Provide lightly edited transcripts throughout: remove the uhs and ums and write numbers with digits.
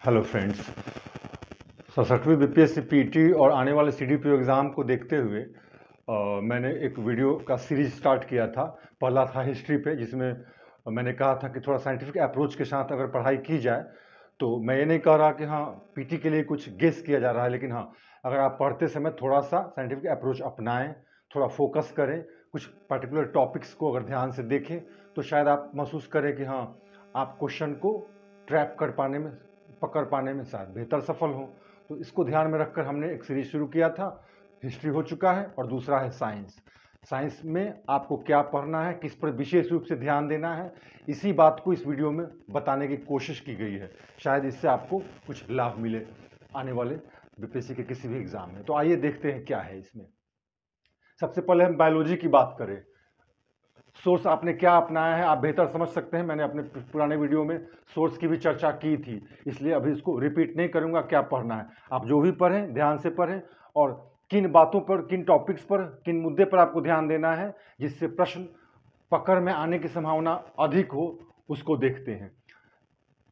Hello friends, 67वीं BPSC PT और आने वाले सीडीपीओ एग्ज़ाम को देखते हुए मैंने एक वीडियो का सीरीज स्टार्ट किया था। पहला था हिस्ट्री पे, जिसमें मैंने कहा था कि थोड़ा साइंटिफिक अप्रोच के साथ अगर पढ़ाई की जाए तो मैं ये नहीं कह रहा कि हाँ पीटी के लिए कुछ गेस किया जा रहा है, लेकिन हाँ अगर आप पढ़ते समय थोड़ा सा साइंटिफिक अप्रोच अपनाएं, थोड़ा फोकस करें, कुछ पर्टिकुलर टॉपिक्स को अगर ध्यान से देखें तो शायद आप महसूस करें कि हाँ आप क्वेश्चन को ट्रैप कर पाने में, पकड़ पाने में शायद बेहतर सफल हो। तो इसको ध्यान में रखकर हमने एक सीरीज शुरू किया था। हिस्ट्री हो चुका है और दूसरा है साइंस। साइंस में आपको क्या पढ़ना है, किस पर विशेष रूप से ध्यान देना है, इसी बात को इस वीडियो में बताने की कोशिश की गई है। शायद इससे आपको कुछ लाभ मिले आने वाले बीपीएससी के किसी भी एग्जाम में। तो आइए देखते हैं क्या है इसमें। सबसे पहले हम बायोलॉजी की बात करें। सोर्स आपने क्या अपनाया है आप बेहतर समझ सकते हैं। मैंने अपने पुराने वीडियो में सोर्स की भी चर्चा की थी, इसलिए अभी इसको रिपीट नहीं करूंगा। क्या पढ़ना है आप जो भी पढ़ें ध्यान से पढ़ें, और किन बातों पर, किन टॉपिक्स पर, किन मुद्दे पर आपको ध्यान देना है जिससे प्रश्न पकड़ में आने की संभावना अधिक हो, उसको देखते हैं।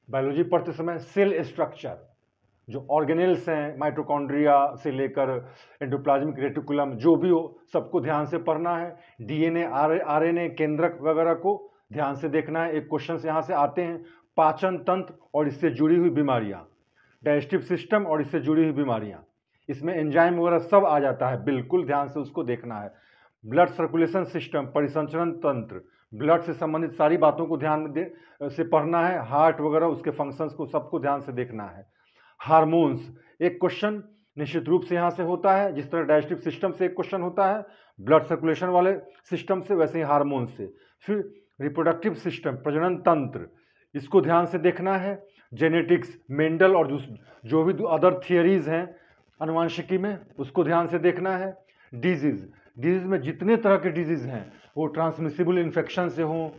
बायोलॉजी पढ़ते समय सेल स्ट्रक्चर, जो ऑर्गेनेल्स हैं, माइटोकॉन्ड्रिया से लेकर एंडोप्लाज्मिक रेटिकुलम, जो भी हो सबको ध्यान से पढ़ना है। डीएनए, आरएनए, केंद्रक वगैरह को ध्यान से देखना है। एक क्वेश्चन यहाँ से आते हैं, पाचन तंत्र और इससे जुड़ी हुई बीमारियां, डाइजेस्टिव सिस्टम और इससे जुड़ी हुई बीमारियां, इसमें एंजाइम वगैरह सब आ जाता है, बिल्कुल ध्यान से उसको देखना है। ब्लड सर्कुलेशन सिस्टम, परिसंचरण तंत्र, ब्लड से संबंधित सारी बातों को ध्यान से पढ़ना है। हार्ट वगैरह, उसके फंक्शंस को सबको ध्यान से देखना है। हार्मोन्स, एक क्वेश्चन निश्चित रूप से यहाँ से होता है, जिस तरह डाइजेस्टिव सिस्टम से एक क्वेश्चन होता है, ब्लड सर्कुलेशन वाले सिस्टम से, वैसे ही हार्मोन से। फिर रिप्रोडक्टिव सिस्टम, प्रजनन तंत्र, इसको ध्यान से देखना है। जेनेटिक्स, मेंडल और जो भी अदर थियरीज हैं अनुवांशिकी में, उसको ध्यान से देखना है। डिजीज में जितने तरह के डिजीज हैं, वो ट्रांसमिसिबल इन्फेक्शन से हो,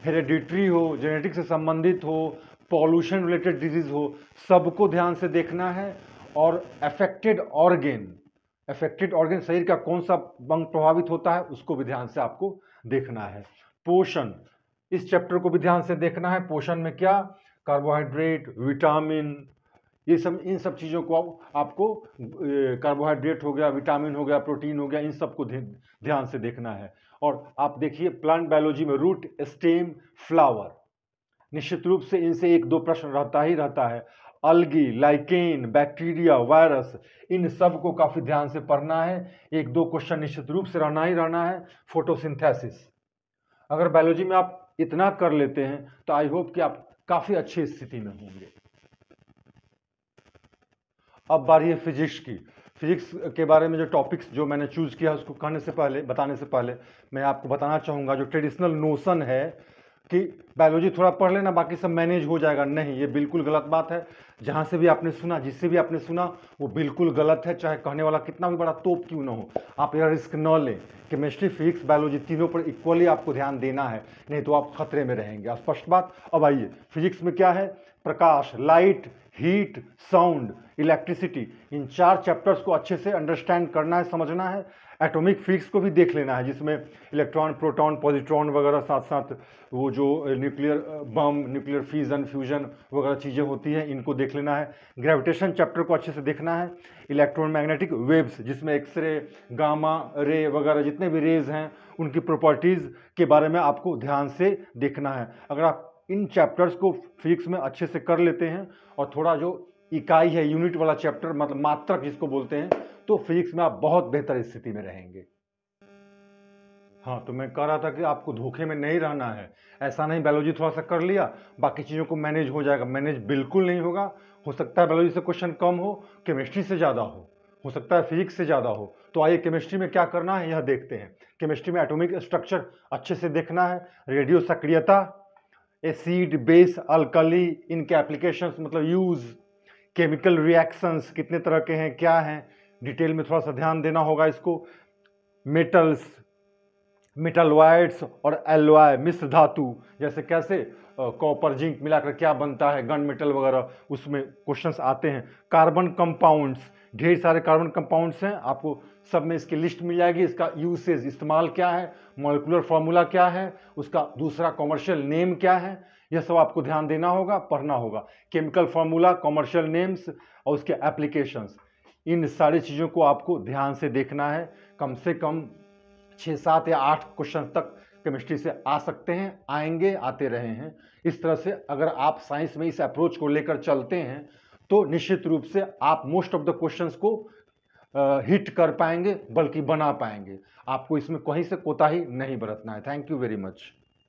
हेरेडिटरी हो, जेनेटिक से संबंधित हो, पॉल्यूशन रिलेटेड डिजीज हो, सबको ध्यान से देखना है। और अफेक्टेड ऑर्गेन शरीर का कौन सा अंग प्रभावित होता है, उसको भी ध्यान से आपको देखना है। पोषण, इस चैप्टर को भी ध्यान से देखना है। पोषण में क्या, कार्बोहाइड्रेट, विटामिन, ये सब, इन सब चीज़ों को आपको, कार्बोहाइड्रेट हो गया, विटामिन हो गया, प्रोटीन हो गया, इन सबको ध्यान से देखना है। और आप देखिए प्लांट बायोलॉजी में रूट, स्टेम, फ्लावर, निश्चित रूप से इनसे एक दो प्रश्न रहता ही रहता है। अलगी, लाइकेन, बैक्टीरिया, वायरस, इन सब को काफ़ी ध्यान से पढ़ना है। एक दो क्वेश्चन निश्चित रूप से रहना ही रहना है। फोटोसिंथेसिस, अगर बायोलॉजी में आप इतना कर लेते हैं तो आई होप कि आप काफ़ी अच्छी स्थिति में होंगे। अब बारी है फिजिक्स की। फिजिक्स के बारे में जो टॉपिक्स जो मैंने चूज़ किया, उसको बताने से पहले मैं आपको बताना चाहूँगा, जो ट्रेडिशनल नोशन है कि बायोलॉजी थोड़ा पढ़ लेना बाकी सब मैनेज हो जाएगा, नहीं, ये बिल्कुल गलत बात है। जहाँ से भी आपने सुना, जिससे भी आपने सुना, वो बिल्कुल गलत है, चाहे कहने वाला कितना भी बड़ा तोप क्यों ना हो। आप यह रिस्क न लें। केमिस्ट्री, फिजिक्स, बायोलॉजी तीनों पर इक्वली आपको ध्यान देना है, नहीं तो आप खतरे में रहेंगे। स्पष्ट बात। अब आइए, फिजिक्स में क्या है, प्रकाश, लाइट, हीट, साउंड, इलेक्ट्रिसिटी, इन 4 चैप्टर्स को अच्छे से अंडरस्टैंड करना है, समझना है। एटॉमिक फिजिक्स को भी देख लेना है, जिसमें इलेक्ट्रॉन, प्रोटॉन, पॉजिट्रॉन वगैरह, साथ साथ वो जो न्यूक्लियर बम, न्यूक्लियर फ्यूजन वगैरह चीज़ें होती हैं, इनको देख लेना है। ग्रेविटेशन चैप्टर को अच्छे से देखना है। इलेक्ट्रोमैग्नेटिक वेव्स, जिसमें एक्सरे, गामा रे वगैरह जितने भी रेज हैं, उनकी प्रॉपर्टीज़ के बारे में आपको ध्यान से देखना है। अगर आप इन चैप्टर्स को फिजिक्स में अच्छे से कर लेते हैं, और थोड़ा जो इकाई है, यूनिट वाला चैप्टर, मतलब मात्रक जिसको बोलते हैं, तो फिजिक्स में आप बहुत बेहतर स्थिति में रहेंगे। हाँ, तो मैं कह रहा था कि आपको धोखे में नहीं रहना है। ऐसा नहीं बायोलॉजी थोड़ा सा कर लिया, बाकी चीज़ों को मैनेज हो जाएगा, मैनेज बिल्कुल नहीं होगा। हो सकता है बायोलॉजी से क्वेश्चन कम हो, केमिस्ट्री से ज़्यादा हो सकता है फिजिक्स से ज़्यादा हो। तो आइए केमिस्ट्री में क्या करना है यह देखते हैं। केमिस्ट्री में एटॉमिक स्ट्रक्चर अच्छे से देखना है। रेडियो सक्रियता, एसिड, बेस, अल्कली, इनके एप्लीकेशंस मतलब यूज़, केमिकल रिएक्शंस कितने तरह के हैं, क्या हैं, डिटेल में थोड़ा सा ध्यान देना होगा इसको। मेटल्स, मेटलॉइड्स और एलॉय, मिश्र धातु, जैसे कैसे कॉपर जिंक मिलाकर क्या बनता है, गन मेटल वगैरह, उसमें क्वेश्चंस आते हैं। कार्बन कंपाउंड्स, ढेर सारे कार्बन कंपाउंड्स हैं, आपको सब में इसकी लिस्ट मिल जाएगी। इसका यूसेज, इस्तेमाल क्या है, मॉलिक्यूलर फार्मूला क्या है, उसका दूसरा कॉमर्शियल नेम क्या है, यह सब आपको ध्यान देना होगा, पढ़ना होगा। केमिकल फार्मूला, कॉमर्शियल नेम्स और उसके एप्लीकेशंस, इन सारी चीज़ों को आपको ध्यान से देखना है। कम से कम 6, 7 या 8 क्वेश्चन तक केमिस्ट्री से आ सकते हैं, आएंगे, आते रहे हैं। इस तरह से अगर आप साइंस में इस अप्रोच को लेकर चलते हैं तो निश्चित रूप से आप मोस्ट ऑफ द क्वेश्चंस को हिट कर पाएंगे, बल्कि बना पाएंगे। आपको इसमें कहीं से कोताही नहीं बरतना है। Thank you very much.